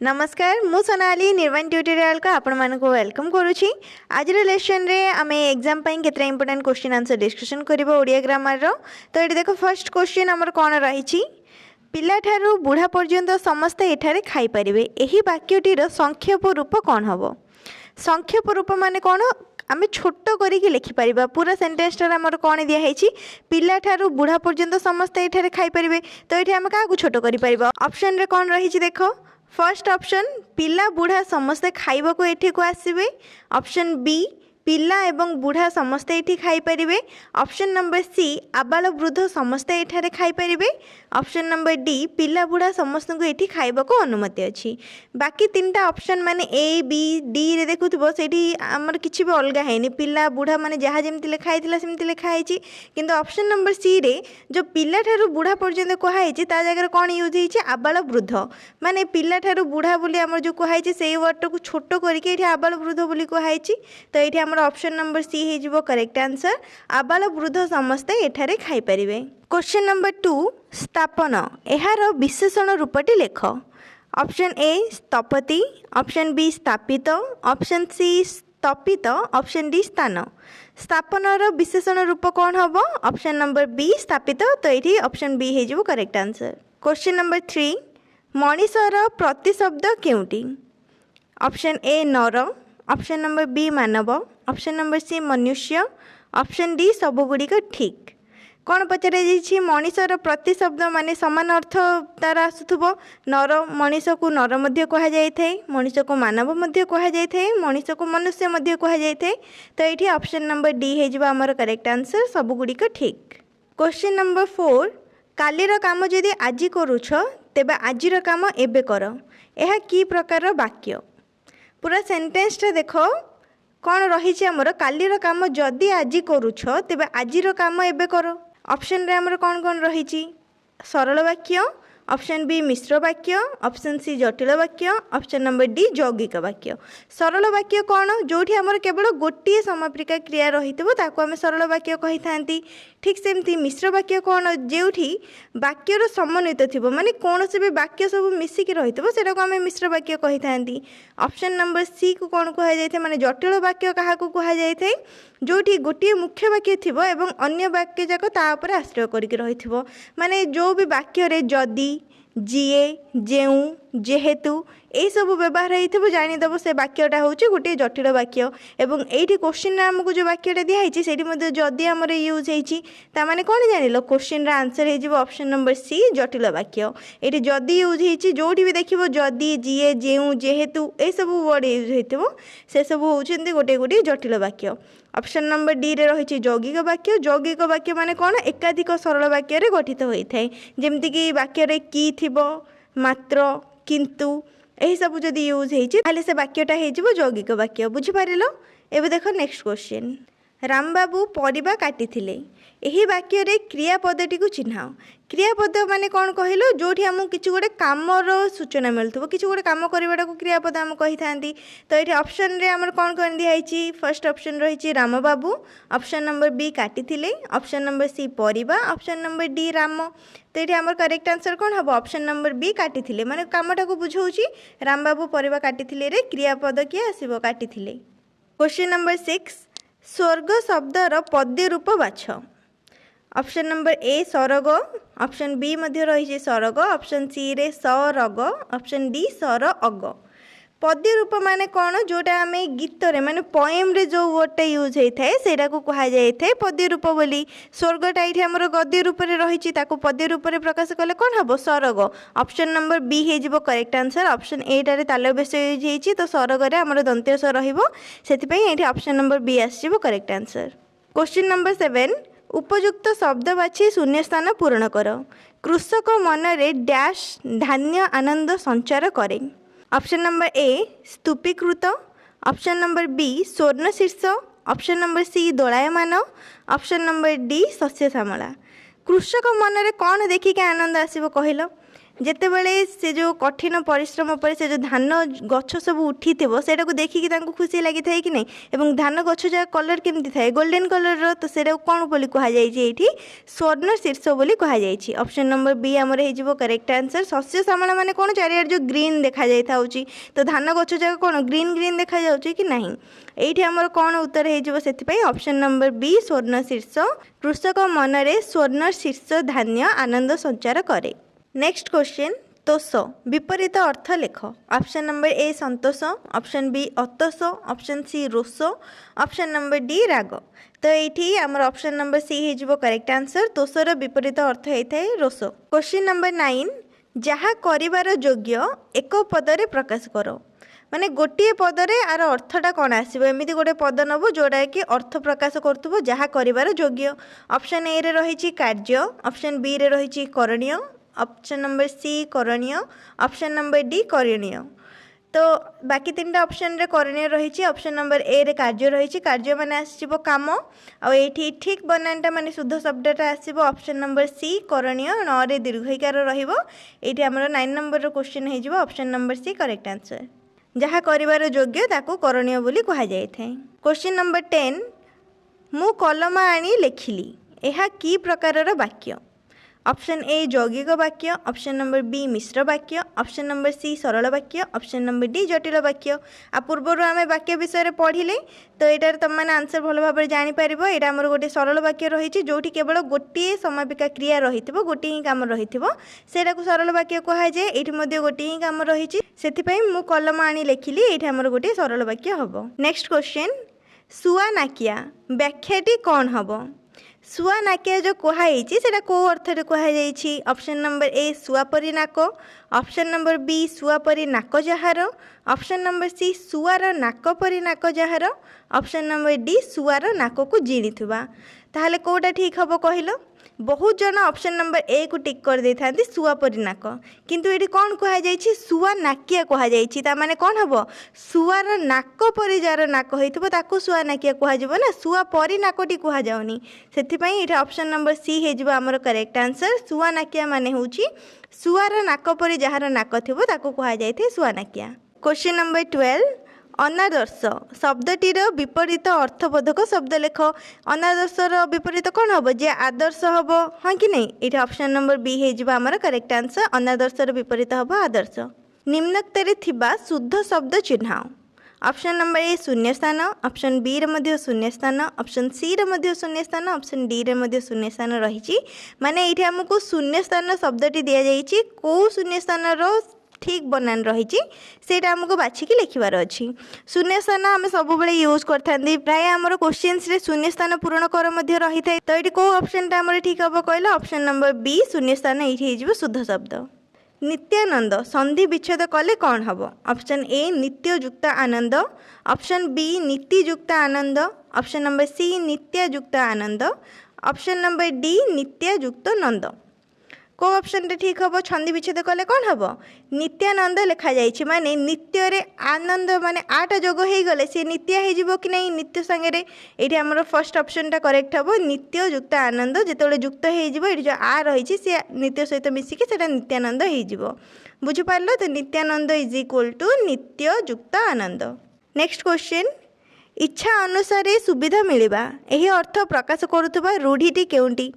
नमस्कार मु सोनाली निर्वाण ट्यूटोरियल को आपण मानक वेलकम करुच्ची। आज लेसन रे आमे एग्जाम पाई केतरा इंपोर्टेंट क्वेश्चन आंसर डिस्कशन करबो ओडिया ग्रामर रो। तो ये देखो फर्स्ट क्वेश्चन हमर कोन रही पिला ठारू बुढ़ा पर्यंत समस्ते एठारे खाई परिबे एही वाक्यटीर संक्षेप रूप कौन हबो। संक्षेप रूप माने कौन आम छोट करके लिखिपर पूरा सेन्टेन्सटार आमर कौन दिखाई पिला ठारू बुढ़ा पर्यंत समस्ते एठारे खाई परिबे। तो ये आम क्या छोट कर ऑप्शन रे कौन रही देख फर्स्ट ऑप्शन पिला बुढ़ा समस्ते खाइबा को एठी को आसीबे। ऑप्शन बी पिला एवं बुढ़ा समस्ते एठी खाई परिबे। ऑप्शन नंबर सी आबाल वृद्ध समस्ते एठारे खाई परिबे। ऑप्शन नंबर डी पिला बुढ़ा समस्त को एठी खाइबा को अनुमति अछि। बाकी तीनटा ऑप्शन माने ए बी डी रे देखुथबो सेठी हमर किछि भी अलगा हैनी पिला बुढ़ा माने जहा जेमति लिखा हैतिला सेमति लिखा हैछि। किंतु ऑप्शन नंबर सी रे जो पिला ठारू बुढ़ा पर्यंत कहा हैछि ता जगह कोन यूज हैछि आबाल वृद्ध माने पिला ठारू बुढ़ा बोली हमर जो कहा हैछि सेही वर्ड को छोट करके एठी आबाल वृद्ध बोली कहा हैछि। तो एठी ऑप्शन नंबर सी हो करेक्ट आंसर आबाल वृद्ध समस्ते एठारे खाई परिबे। क्वेश्चन नंबर 2 स्थापन एहार विशेषण रूपटी लेख। ऑप्शन ए स्थपति, ऑप्शन बी स्थापित, ऑप्शन सी स्थपित, ऑप्शन डी स्थान। स्थापनर विशेषण रूप कौन हम ऑप्शन नंबर बी स्थापित। तो ये ऑप्शन बी हो करेक्ट आंसर। क्वेश्चन नंबर 3 मनीषर प्रतिशब्द केउटी। ऑप्शन ए नर, ऑप्शन नंबर बी मानव, ऑप्शन नंबर सी मनुष्य, ऑप्शन डी सबुगुड़िक ठीक। कौन पचार मनीषर प्रतिशब्द माने समान अर्थ तार आसुथबो। नर मनीष को नर मध्य कहा जाए, मनीष को मानव मध्य कहा जाए, मनीष को मनुष्य मध्य कहा जाए। तो ये ऑप्शन नंबर डी हो आमर करेक्ट आंसर सबुगुड़िक ठीक। क्वेश्चन नंबर 4 कालीर काम जदि आज करूछ तेबे आजिर काम एबे कर यह की प्रकार वाक्य। पूरा सेन्टेन्सटा देख कौन रही आमर कालीर काम जदि आज करूछ तेबे आजिर काम एबे कर। ऑप्शन रे आमर कौन कौन रही सरल वाक्य, ऑप्शन बी मिश्र वाक्य, ऑप्शन सी जटिल वाक्य, ऑप्शन नंबर डी यौगिक वाक्य। सरल वाक्य कौन जोठी आमर केवल गोटे समापिका क्रिया रही आम सरल वाक्य कही था। ठीक सेमती मिश्र वाक्य कौन जोठी वाक्यर समन्वित थी माने कौन से भी वाक्य सब मिसिकी रही को आम मिश्र वाक्य कही था। ऑप्शन नंबर सी को कौन कह जाए माने जटिल वाक्य क्या कह जाए जोठी गोटे मुख्य वाक्य थी एवं अन्य वाक्य जाक तापर आश्रय करके रही माने जो भी वाक्य जदि जीए जेऊ जेहेतु यही सब व्यवहार हो जानीदेव से वाक्यटा हूँ गोटे जटिल वाक्य। एवं ये क्वेश्चन आमको जो वाक्यटा दिखाई से जदि आमर यूज होने कौन जान क्वेश्चन आंसर हो ऑप्शन नंबर सी जटिल वाक्य। ये जदि यूज हो जोटी भी देखो जदि जीए जेऊ जेहेतु ये सब वर्ड यूज हो से सब होती गोटे गोटे जटिल वाक्य। ऑप्शन नंबर डी रे रही यौगिक वाक्य। यौगिक वाक्य माने कौन एकाधिक सरल वाक्य गठित होता है जमतीक वाक्य की थिबो मात्र किंतु यही सब जदि यूज होती से वाक्यटा हो यौगिक वाक्य। बुझिपार एवं देख नेक्स्ट क्वेश्चन रामबाबू परिबा काटिथिले यही वाक्य रे क्रियापदटी को चिन्हाओ। क्रियापद माने कौन कहलो जोठी आमको किसी गोटे कामर सूचना मिलूँ किसी गोटे कम करवाटा को क्रियापद आम कही था। तो ये ऑप्शन रे आमर कौन कौन दिखाई फर्स्ट ऑप्शन रही रामबाबू, ऑप्शन नंबर बी काटिथिले, ऑप्शन नंबर सी परिबा, ऑप्शन नंबर डी राम। तो ये आमर करेक्ट आंसर कौन हम ऑप्शन नंबर बी काटिथिले माने कामटा को बुझाऊँगी रामबाबू परिबा काटिथिले रे क्रियापद किए आसो काटिथिले। क्वेश्चन नंबर 6 स्वर्ग शब्दर पद्य रूप बाछ। ऑप्शन नंबर ए सरग, ऑप्शन बी मध्य रही सरग, ऑप्शन सी रे सरग, ऑप्शन डी सर अग। पद्य रूप माने कौन जोटा आम गीत रे माने पोएम रे जो वर्डटा यूज होता है सेटा को कहा जाए पद्य रूप बोली। स्वर्गटा ये आमर गद्य रूप में रही पद्य रूप में प्रकाश कले कौन हम सरग। ऑप्शन नंबर बी हो करेक्ट आंसर। ऑप्शन एटारे ताल बेस यूज होती तो सरग आमर दंत्य स रही ऑप्शन नंबर बी आसो करेक्ट आंसर। क्वेश्चन नंबर 7 उपयुक्त शब्द बाछी शून्य स्थान पूरण कर। कृषक मनरे डैश धान्य आनंद संचार करे। ऑप्शन नंबर ए स्तूपीकृत, ऑप्शन नंबर बी स्वर्ण शीर्ष, ऑप्शन नंबर सी दोलायमान, ऑप्शन नंबर डी शस्य श्यामला। कृषक मनरे कौन देखिक आनंद आसो कहल ଯେତେବେଳେ ସେ ଯେଉଁ କଠିନ ପରିଶ୍ରମ ପରେ ସେ ଯେଉଁ ଧାନ ଗଛ ସବୁ ଉଠିଥିବ ସେଇଟାକୁ ଦେଖିକି ତାଙ୍କୁ ଖୁସି ଲାଗିଥାଏ କି ନାହିଁ ଏବଂ ଧାନ ଗଛ ଯାହା କଲର୍ କେମିତି ଥାଏ ଗୋଲ୍ଡେନ୍ କଲର୍ର ତ ସେଇଟାକୁ କ'ଣ ବୋଲି କୁହାଯାଇଛି ଏଇଠି ସ୍ୱର୍ଣ୍ଣ ଶୀର୍ଷ ବୋଲି କୁହାଯାଇଛି। ଅପସନ୍ ନମ୍ବର ବି ଆମର ହେଇଯିବ କରେକ୍ଟ ଆନ୍ସର୍। ଶସ୍ୟ ଶ୍ୟାମଳ ମାନେ କ'ଣ ଚାରିଆଡ଼େ ଯେଉଁ ଗ୍ରୀନ୍ ଦେଖାଯାଇଥାଉଛି ତ ଧାନ ଗଛ ଯାକ କ'ଣ ଗ୍ରୀନ୍ ଗ୍ରୀନ୍ ଦେଖାଯାଉଛି କି ନାହିଁ ଏଇଠି ଆମର କ'ଣ ଉତ୍ତର ହେଇଯିବ ସେଥିପାଇଁ ଅପସନ୍ ନମ୍ବର ବି ସ୍ୱର୍ଣ୍ଣ ଶୀର୍ଷ। କୃଷକ ମନରେ ସ୍ୱର୍ଣ୍ଣ ଶୀର୍ଷ ଧାନ୍ୟ ଆନନ୍ଦ ସଞ୍ଚାର କରେ। ନେକ୍ସଟ क्वेश्चन तोष विपरीत अर्थ लेख। ऑप्शन नंबर ए संतोष, ऑप्शन बी अतोष, ऑप्शन सी रोष, ऑप्शन नंबर डी राग। तो ये आमर ऑप्शन नंबर सी हो करेक्ट आंसर। तोषर विपरीत अर्थ होता है रोष। क्वेश्चन नंबर 9 जहाँ करिवार योग्य एक पदरे प्रकाश कर माने गोटे पदरे आर अर्थटा कौन आसो एमती गोटे पद नब जोड़ा कि अर्थ प्रकाश करुव जहाँ करिवार योग्य। ऑप्शन ए रे रही कार्य, ऑप्शन बी रे रही करणीय, ऑप्शन नंबर सी करणीय, ऑप्शन नंबर डी करणीय। तो बाकी 3टा ऑप्शन रे करणीय रही। ऑप्शन नंबर ए रे कार्य रही। कार्य माने आसो काम आठी ठीक बनानटा माने शुद्ध शब्दटा आसो ऑप्शन नंबर सी करणीय न रे दीर्घईकार रहिबो। एठी हमर 9 नंबर रो क्वेश्चन हे जिवो option number C correct answer. जहाँ करिवार योग्य ताको करणीय बोली कहा जाय थाए। क्वेश्चन नंबर 10 मु कलम आनी लेखिली एहा की प्रकारर वाक्य। ऑप्शन ए यौगिक वाक्य, ऑप्शन नंबर बी मिश्र वाक्य, ऑप्शन नंबर सी सरल वाक्य, ऑप्शन नंबर डी जटिल वाक्य। आ पूर्वर आम वाक्य विषय पढ़िले तो यहाँ तुम मैंने आंसर भल भाव में जापर। यहाँ आमर गोटे सरल वाक्य रही जो केवल गोटे समापिका क्रिया रही गोटे ही कम रही को सरल वाक्य कहुए। ये गोटे ही कम रही मु कलम आनी लेखिली ये आमर गोटे सरल वाक्य हम। नेक्स्ट क्वेश्चन सुआ नाकिया व्याख्याटी कौन हम। सुआ नाकिया जो कहुई से कौ अर्थ कहुई। ऑप्शन नंबर ए सुआ परी नाक, ऑप्शन नंबर बी सुआ परी नाक जହାର, ऑप्शन नंबर सी सुआर नाक परी नाक जହାର, ऑप्शन नंबर डी सुआर नाक को जीणुवा। ताहले कोटा ठीक हम कहल। बहुत जन ऑप्शन नंबर ए को टिक कर दे था सुआ परी नाक किंतु ये कौन कहुई सुआ नाकिया कहुई। माने कौन हम सुआर नाक परी जार नाक हो सुआ नाकिया कह ना सुआ परी नाकटी कहुनी से ऑप्शन नंबर सी हो आमर करेक्ट आंसर। सुआ नाकिया माने हूँ सुआर नाक परी जार नाक थी कहुए सुआ नाकिया। क्वेश्चन नंबर 12 अनादर्श शब्दटीर विपरीत अर्थबोधक शब्द लेख। अनादर्शर विपरीत कौन हम जे आदर्श हम हाँ कि नहीं ये ऑप्शन नंबर बी हो आमर करेक्ट आंसर। अनादर्शर विपरीत हम आदर्श। निम्नोक्तरे थिबा शुद्ध शब्द चिन्हाओ। ऑप्शन नंबर ए शून्य स्थान, ऑप्शन बी रे शून्य स्थान, ऑप्शन सी रे शून्य स्थान, ऑप्शन डी रे शून्य स्थान रही माने ये आमको शून्य स्थान शब्दटी दि जाइए कौ शून्य स्थान ठीक बनान रही आमको बाछिकी लिखबार अच्छी। शून्य स्थान आम सब यूज करते प्राय आमर क्वेश्चन रे शून्य स्थान पूरण कर रही है। तो ये कौ ऑप्शन टा ठीक हम कहला ऑप्शन नंबर बी शून्य स्थान ये शुद्ध शब्द। नित्यानंद संधि विच्छेद कले कौन हम। ऑप्शन ए नित्ययुक्त आनंद, ऑप्शन बी नीतियुक्त आनंद, ऑप्शन नंबर सी नित्यायुक्त आनंद, ऑप्शन नंबर डी नित्यायुक्त नंद। को ऑप्शन ठीक हम छंदी विच्छेद कले कौन हम नित्यानंद लिखा जाइए माने नित्य रे आनंद माने आटा जोग हो गले सी नित्य हो कि नहीं नित्य सांगे ये आमर फर्स्ट ऑप्शन टा करेक्ट हम नित्य युक्त आनंद जिते युक्त हो जो आ रही सी नित्य सहित मिसिकी से नित्यानंद हो बुझिपार। तो नित्यानंद इज इक्वल टू नित्य युक्त आनंद। नेक्स्ट क्वेश्चन इच्छा अनुसार सुविधा मिलवा यही अर्थ प्रकाश करुवा रूढ़ीटी केउंटी।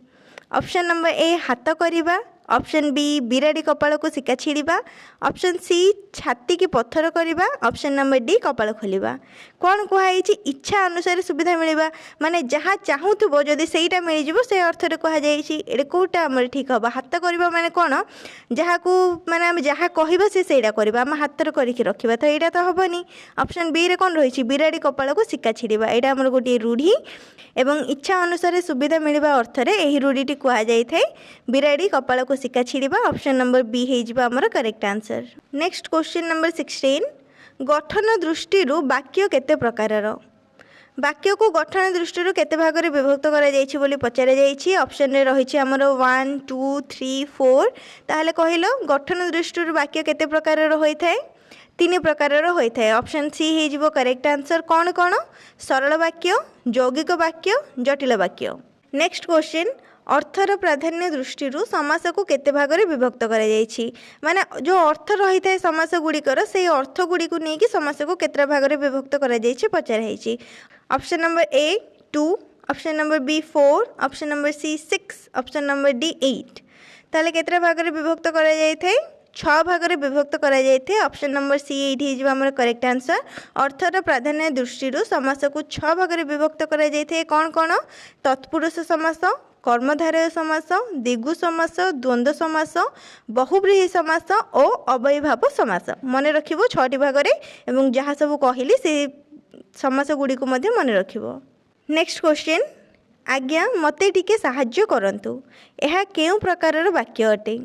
ऑप्शन नंबर ए हाथ करवा, ऑप्शन बी बिराड़ी कपाल को सिक्का छिड़ा, ऑप्शन सी छाती की पत्थर करवा, ऑप्शन नंबर डी कपाल खोलिबा। कौन कहुई इच्छा अनुसार सुविधा मिलवा माने जहाँ चाहूब जदि सहीटा मिल से अर्थ कहुई कौटा आम ठीक हम। हाथ करवा माने कौन जहाँ को माने आम जहाँ कह से करवा आम हाथ करके रखा तो यहाँ तो हेनी। ऑप्शन बी रे कौन रही बिराड़ी कपाल को सिक्का छिड़ा यहाँ आमर गोटे रूढ़ी एवं इच्छा अनुसार सुविधा मिलवा अर्थरे यही रूढ़ीटी कहुई बिराड़ी कपाल को सिक्का छिड़ा। ऑप्शन नंबर बी हो आमर correct answer. Next question number 16 गठन दृष्टि वाक्य केते प्रकारर। वाक्य को गठन दृष्टि केते भाग में विभक्त कर पचार जाइए। ऑप्शन रे रही आमर 1 2 3 4 ताहले कहल गठन दृष्टि वाक्य केते प्रकारर होता है 3 प्रकारर होता है। ऑप्शन सी हो करेक्ट आंसर। कौन कौन सरल वाक्य, यौगिक वाक्य, जटिल वाक्य। नेक्स्ट क्वेश्चन अर्थर प्राधान्य दृष्टि समास को केते भाग में विभक्त कर माने जो अर्थ रही है समास गुड़िकर से अर्थ गुड़ी को लेकिन समास को केते भाग में विभक्त कर पचार। Option number A 2, option number B 4, option number C 6, option number D 8। ताले केते भाग में विभक्त कर 6 भाग में विभक्त कर। ऑप्शन नंबर सी ये आमर करेक्ट आंसर। अर्थर प्राधान्य दृष्टि समास को 6 भाग में विभक्त कर कौन कौन? तत्पुरुष समास, कर्मधारय समास, दिगु समास, द्वंद्व समास, बहुव्रीहि समास और अव्ययीभाव समास। मन रखिबो 6टी भाग में जहाँ सब कहली से समास गुड़ी को मन रखिबो। नेक्स्ट क्वेश्चन, आज्ञा मते टिके साहाय्य करंतु यह केउं प्रकारर वाक्य अटे?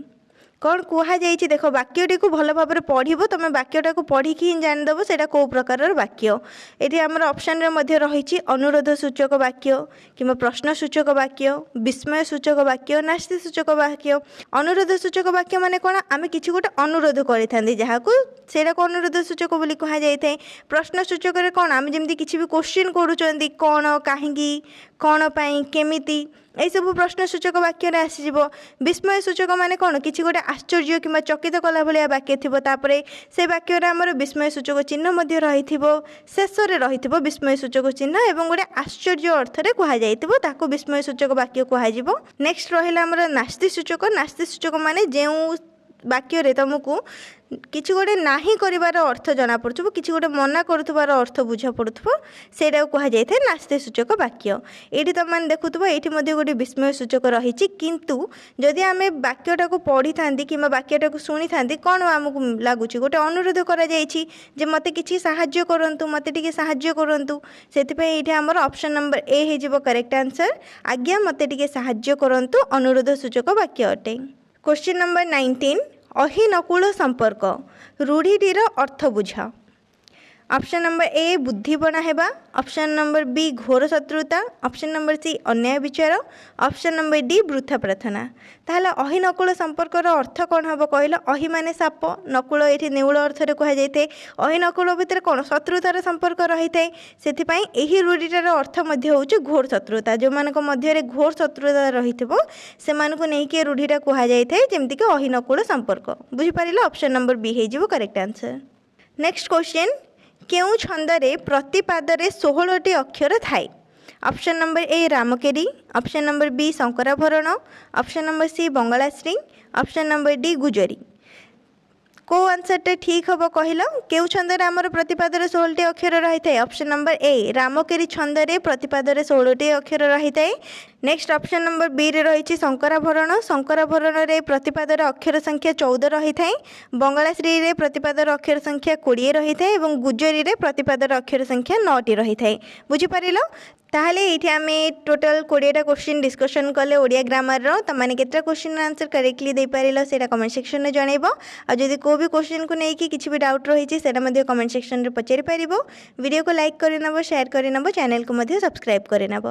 कौन कहुई? देख वाक्यटी को भल भाव पढ़ो तुम वाक्यटा को पढ़िकी ही जानीदेव से कौ प्रकार वाक्य। ये आम ऑप्शन रही अनुरोध सूचक वाक्य कि प्रश्न सूचक वाक्य, विस्मय सूचक वाक्य, नास्ति सूचक वाक्य। अनुरोध सूचक वाक्य माने कौन? आम कि गोटे अनुरोध करें जहाँ को अनुरोध सूचक बोली कहुई। प्रश्न सूचक कौन? आम जमी किसी भी क्वेश्चन करूँ कौन, कहीं, कौन पाई, केमिति, यही सब प्रश्न सूचक वाक्य आसीज। विस्मय सूचक माने कौन? किसी गोटे आश्चर्य कि चकित कला भाया वाक्य थी से वाक्य आमर विस्मय सूचक चिन्ह रही शेष में रही विस्मय सूचक चिन्ह और गोटे आश्चर्य अर्थ में कहुई विस्मय सूचक वाक्य कहुई। नेक्स्ट रहा आमर नास्ति सूचक। नास्ति सूचक माने जो वाक्य तुमको किसी गोटे नाही कर अर्थ जना पड़ो, किसी गोटे मना कर अर्थ बुझा पड़ो से कहुई नास्ति सूचक वाक्य। ये तुम मैंने देखुव ये गोटे विस्मय सूचक रही किंतु जदि आम वाक्यटा को पढ़ी था कि वाक्यटा को शुणी था कौन आमको लगुच गोटे अनुरोध कर मत कि साहाय्य करंतु, मत टिके साहाय्य करंतु। से आमर ऑप्शन नंबर ए हो करेक्ट आंसर। आज्ञा मत टिके साहाय्य करंतु अनुरोध सूचक वाक्य अटे। क्वेश्चन नंबर 19, अहिनकुल संपर्क रूढ़ीटीर अर्थ बुझा। ऑप्शन नंबर ए बुद्धिपणा हेबा, ऑप्शन नंबर बी घोर शत्रुता, ऑप्शन नंबर सी अन्याय विचार, ऑप्शन नंबर डी वृथा प्रार्थना। ताहले अहिनकुल संपर्कर अर्थ कौन हम कहल? अहि माने साप, नकुल ये नेउल अर्थ में कहुई। अहिनकुल भितर कौन? शत्रुतार संपर्क रही है से रूढ़ीटार अर्थ हूँ घोर शत्रुता। जो मान मध्य घोर शत्रुता रही से रूढ़ीटा कहुई जमीक अहिनकुल संपर्क। बुझीपारे? ऑप्शन नंबर बी हो करेक्ट आंसर। नेक्स्ट क्वेश्चन, केउं छंदरे प्रतिपादरे 16टी अक्षर थाए? Option number A Ramkeri, option number B Shankarabharana, option number C Bangalashri, option number D Gujari. को आंसरटा ठीक हम कहल? केउ छंदर आमर प्रतिपादर 16टी अक्षर रही है? ऑप्शन नंबर ए रामकेरी छंदरे प्रतिपादर 16टी अक्षर रही है। नेक्स्ट ऑप्शन नंबर बी रे रही शंकराभरण। शंकराभरण रे प्रतिपादर अक्षर संख्या 14 रही है। बंगलाश्री रे प्रतिपादर अक्षर संख्या 20 रही है और गुजरी रे प्रतिपादर अक्षर संख्या 9टी रही है। बुझीपार? ताहले ये आम टोटाल 20टा क्वेश्चन डिस्कसन कले ओडिया ग्रामर तमाने केतटा क्वेश्चन आंसर करेक्टली दे पारिल सेटा कमेंट सेक्शन में जनइब। आ जदि को भी क्वेश्चन को लेकिन किसी भी डाउट रही है कमेंट सेक्शन में पचारि पारिबो। वीडियो को लाइक करनब, शेयर करनब, चैनल को सब्सक्राइब करनब।